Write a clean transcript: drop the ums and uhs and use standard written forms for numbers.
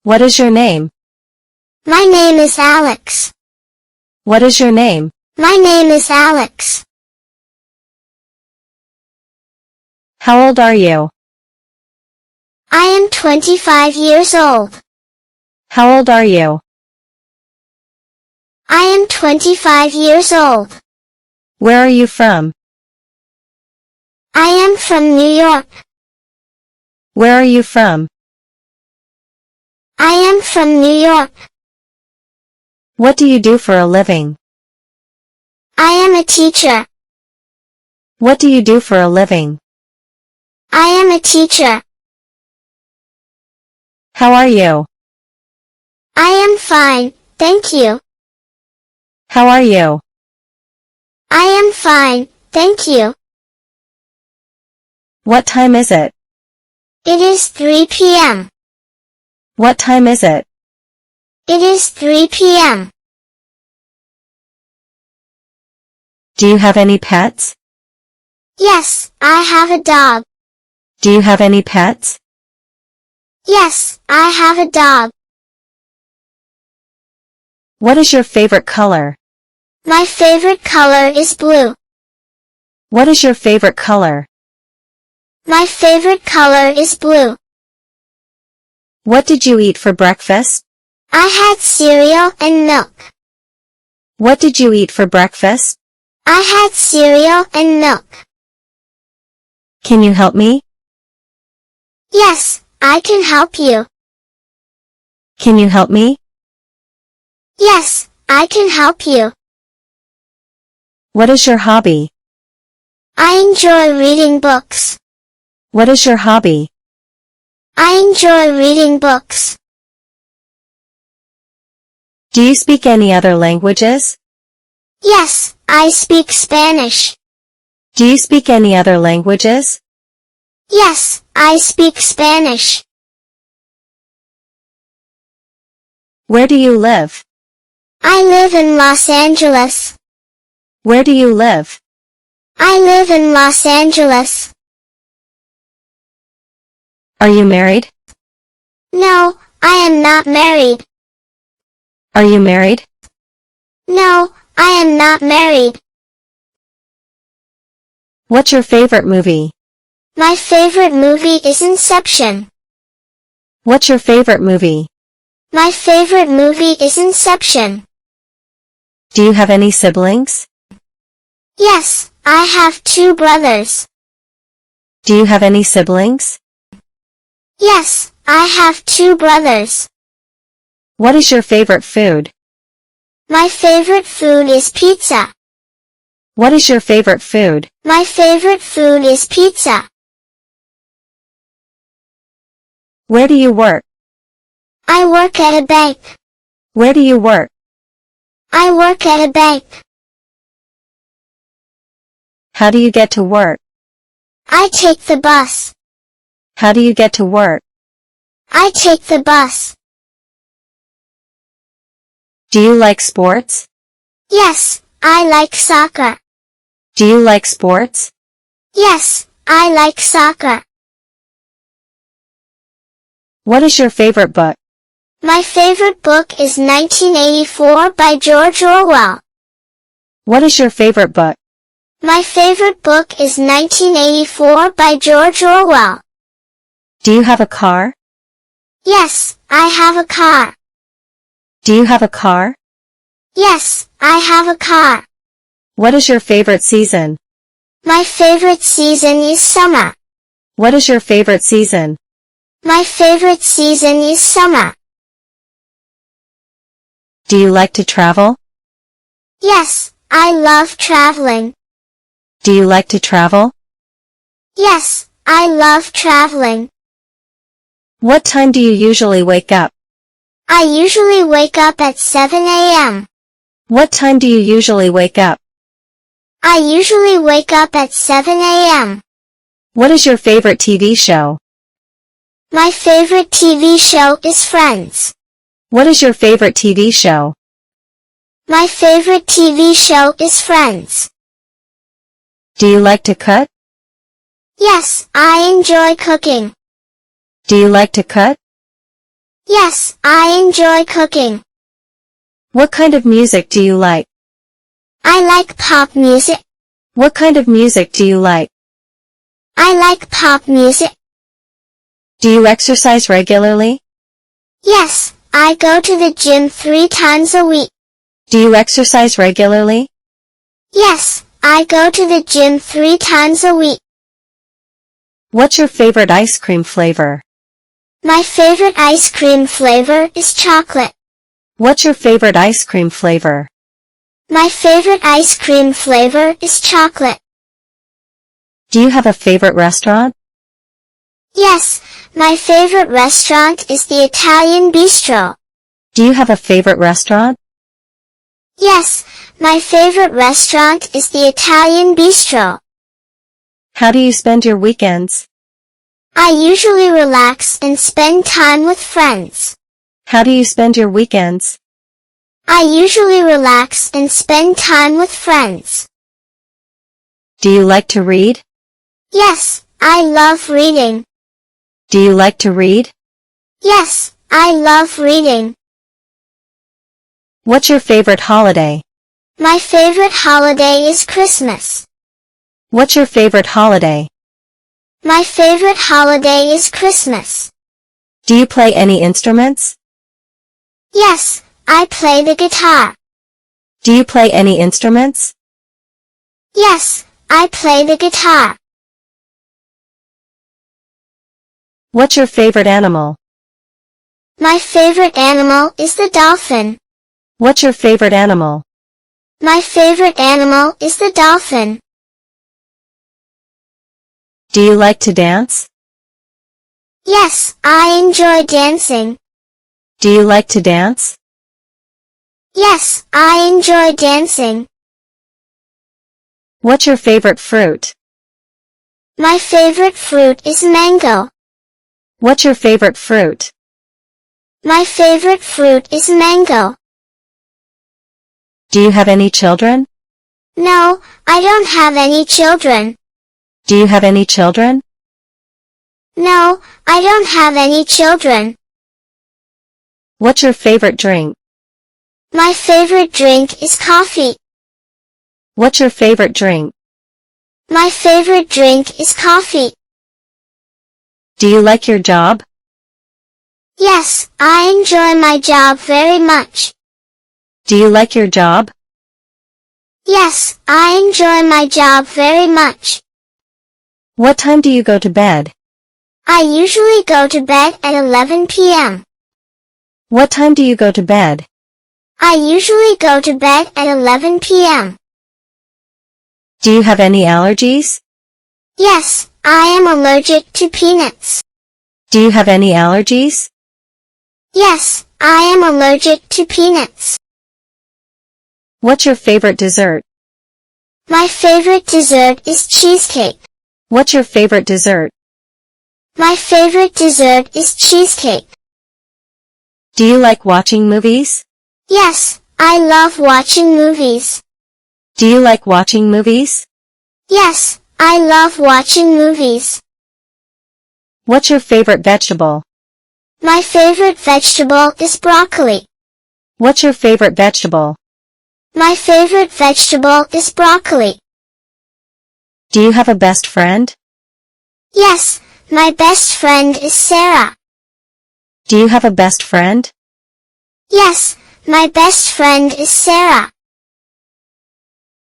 What is your name? My name is Alex. What is your name? My name is Alex. How old are you? I am 25 years old. How old are you? I am 25 years old. Where are you from? I am from New York. Where are you from? I am from New York. What do you do for a living? I am a teacher. What do you do for a living? I am a teacher. How are you? I am fine, thank you. How are you? I am fine, thank you. What time is it? It is 3 p.m. What time is it? It is 3 p.m. Do you have any pets? Yes, I have a dog. Do you have any pets? Yes, I have a dog. What is your favorite color? My favorite color is blue. What is your favorite color? My favorite color is blue. What did you eat for breakfast? I had cereal and milk. What did you eat for breakfast? I had cereal and milk. Can you help me? Yes, I can help you. Can you help me? Yes, I can help you. What is your hobby? I enjoy reading books. What is your hobby? I enjoy reading books. Do you speak any other languages? Yes, I speak Spanish. Do you speak any other languages? Yes, I speak Spanish. Where do you live? I live in Los Angeles. Where do you live? I live in Los Angeles. Are you married? No, I am not married. Are you married? No, I am not married. What's your favorite movie? My favorite movie is Inception. What's your favorite movie? My favorite movie is Inception. Do you have any siblings? Yes, I have 2 brothers. Do you have any siblings? Yes, I have 2 brothers. What is your favorite food? My favorite food is pizza. What is your favorite food? My favorite food is pizza. Where do you work? I work at a bank. Where do you work? I work at a bank. How do you get to work? I take the bus. How do you get to work? I take the bus. Do you like sports? Yes, I like soccer. Do you like sports? Yes, I like soccer. What is your favorite book? My favorite book is 1984 by George Orwell. What is your favorite book? My favorite book is 1984 by George Orwell. Do you have a car? Yes, I have a car. Do you have a car? Yes, I have a car. What is your favorite season? My favorite season is summer. What is your favorite season? My favorite season is summer. Do you like to travel? Yes, I love traveling. Do you like to travel? Yes, I love traveling. What time do you usually wake up? I usually wake up at 7 a.m. What time do you usually wake up? I usually wake up at 7 a.m. What is your favorite TV show? My favorite TV show is Friends. What is your favorite TV show? My favorite TV show is Friends. Do you like to cook? Yes, I enjoy cooking. Do you like to cook? Yes, I enjoy cooking. What kind of music do you like? I like pop music. What kind of music do you like? I like pop music. Do you exercise regularly? Yes, I go to the gym 3 times a week. Do you exercise regularly? Yes, I go to the gym 3 times a week. What's your favorite ice cream flavor? My favorite ice cream flavor is chocolate. What's your favorite ice cream flavor? My favorite ice cream flavor is chocolate. Do you have a favorite restaurant? Yes, my favorite restaurant is the Italian Bistro. Do you have a favorite restaurant? Yes, my favorite restaurant is the Italian Bistro. How do you spend your weekends? I usually relax and spend time with friends. How do you spend your weekends? I usually relax and spend time with friends. Do you like to read? Yes, I love reading. Do you like to read? Yes, I love reading. What's your favorite holiday? My favorite holiday is Christmas. What's your favorite holiday? My favorite holiday is Christmas. Do you play any instruments? Yes, I play the guitar. Do you play any instruments? Yes, I play the guitar. What's your favorite animal? My favorite animal is the dolphin. What's your favorite animal? My favorite animal is the dolphin. Do you like to dance? Yes, I enjoy dancing. Do you like to dance? Yes, I enjoy dancing. What's your favorite fruit? My favorite fruit is mango. What's your favorite fruit? My favorite fruit is mango. Do you have any children? No, I don't have any children. Do you have any children? No, I don't have any children. What's your favorite drink? My favorite drink is coffee. What's your favorite drink? My favorite drink is coffee. Do you like your job? Yes, I enjoy my job very much. Do you like your job? Yes, I enjoy my job very much. What time do you go to bed? I usually go to bed at 11 p.m. What time do you go to bed? I usually go to bed at 11 p.m. Do you have any allergies? Yes, I am allergic to peanuts. Do you have any allergies? Yes, I am allergic to peanuts. What's your favorite dessert? My favorite dessert is cheesecake. What's your favorite dessert? My favorite dessert is cheesecake. Do you like watching movies? Yes, I love watching movies. Do you like watching movies? Yes, I love watching movies. What's your favorite vegetable? My favorite vegetable is broccoli. What's your favorite vegetable? My favorite vegetable is broccoli. Do you have a best friend? Yes, my best friend is Sarah. Do you have a best friend? Yes, my best friend is Sarah.